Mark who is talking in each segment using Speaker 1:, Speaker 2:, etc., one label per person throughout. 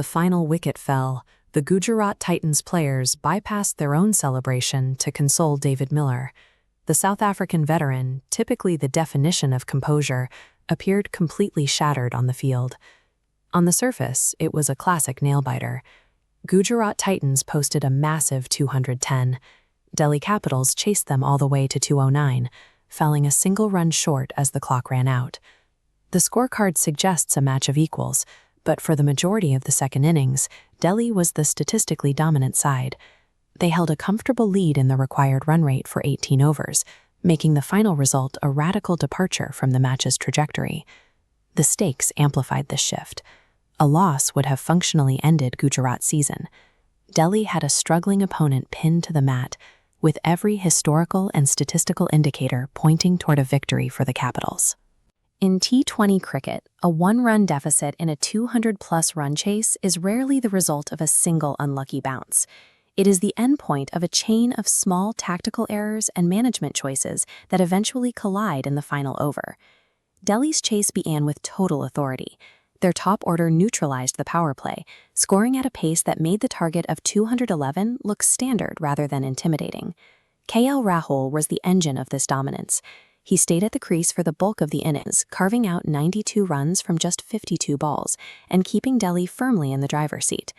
Speaker 1: the final wicket fell, the Gujarat Titans players bypassed their own celebration to console David Miller. The South African veteran, typically the definition of composure, appeared completely shattered on the field. On the surface, it was a classic nail-biter. Gujarat Titans posted a massive 210. Delhi Capitals chased them all the way to 209, falling a single run short as the clock ran out. The scorecard suggests a match of equals, but for the majority of the second innings, Delhi was the statistically dominant side. They held a comfortable lead in the required run rate for 18 overs, making the final result a radical departure from the match's trajectory. The stakes amplified this shift. A loss would have functionally ended Gujarat's season. Delhi had a struggling opponent pinned to the mat, with every historical and statistical indicator pointing toward a victory for the Capitals. In T20 cricket, a one-run deficit in a 200-plus run chase is rarely the result of a single unlucky bounce. It is the endpoint of a chain of small tactical errors and management choices that eventually collide in the final over. Delhi's chase began with total authority. Their top order neutralized the power play, scoring at a pace that made the target of 211 look standard rather than intimidating. KL Rahul was the engine of this dominance. He stayed at the crease for the bulk of the innings, carving out 92 runs from just 52 balls and keeping Delhi firmly in the driver's seat.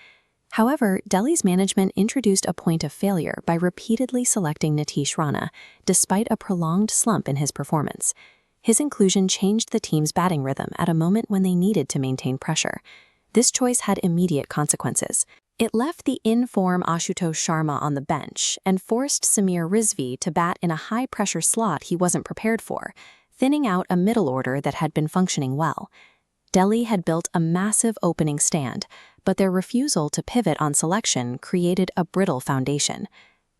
Speaker 1: However, Delhi's management introduced a point of failure by repeatedly selecting Nitish Rana, despite a prolonged slump in his performance. His inclusion changed the team's batting rhythm at a moment when they needed to maintain pressure. This choice had immediate consequences. It left the in-form Ashutosh Sharma on the bench and forced Samir Rizvi to bat in a high-pressure slot he wasn't prepared for, thinning out a middle order that had been functioning well. Delhi had built a massive opening stand, but their refusal to pivot on selection created a brittle foundation.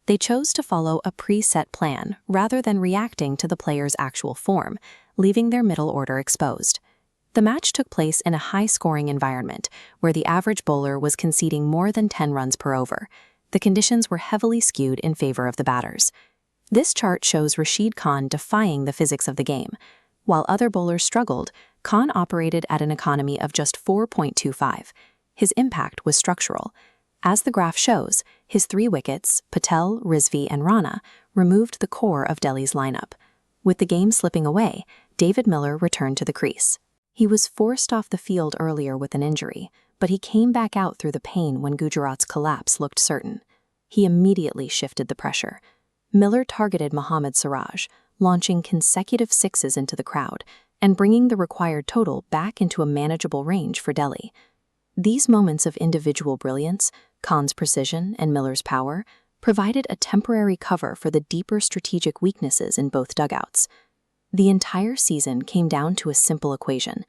Speaker 1: They chose to follow a preset plan rather than reacting to the players' actual form, leaving their middle order exposed. The match took place in a high-scoring environment, where the average bowler was conceding more than 10 runs per over. The conditions were heavily skewed in favor of the batters. This chart shows Rashid Khan defying the physics of the game. While other bowlers struggled, Khan operated at an economy of just 4.25. His impact was structural. As the graph shows, his 3 wickets, Patel, Rizvi, and Rana, removed the core of Delhi's lineup. With the game slipping away, David Miller returned to the crease. He was forced off the field earlier with an injury, but he came back out through the pain when Gujarat's collapse looked certain. He immediately shifted the pressure. Miller targeted Mohammad Siraj, launching consecutive sixes into the crowd and bringing the required total back into a manageable range for Delhi. These moments of individual brilliance, Khan's precision and Miller's power, provided a temporary cover for the deeper strategic weaknesses in both dugouts. The entire season came down to a simple equation.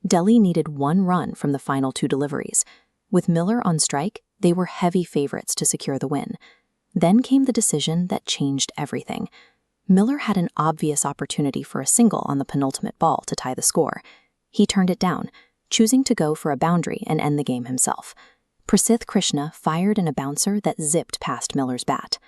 Speaker 1: Delhi needed 1 run from the final 2 deliveries. With Miller on strike, they were heavy favorites to secure the win. Then came the decision that changed everything. Miller had an obvious opportunity for a single on the penultimate ball to tie the score. He turned it down, choosing to go for a boundary and end the game himself. Prasidh Krishna fired in a bouncer that zipped past Miller's bat.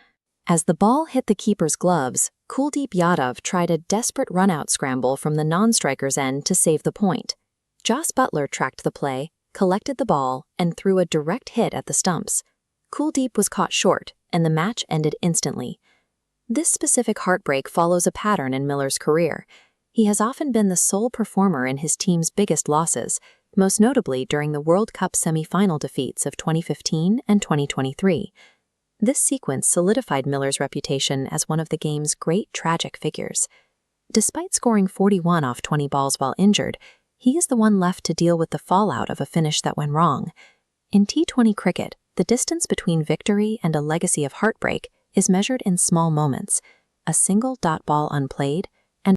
Speaker 1: As the ball hit the keeper's gloves, Kuldeep Yadav tried a desperate run-out scramble from the non-striker's end to save the point. Jos Buttler tracked the play, collected the ball, and threw a direct hit at the stumps. Kuldeep was caught short, and the match ended instantly. This specific heartbreak follows a pattern in Miller's career. He has often been the sole performer in his team's biggest losses, most notably during the World Cup semi-final defeats of 2015 and 2023. This sequence solidified Miller's reputation as one of the game's great tragic figures. Despite scoring 41 off 20 balls while injured, he is the one left to deal with the fallout of a finish that went wrong. In T20 cricket, the distance between victory and a legacy of heartbreak is measured in small moments. A single dot ball unplayed,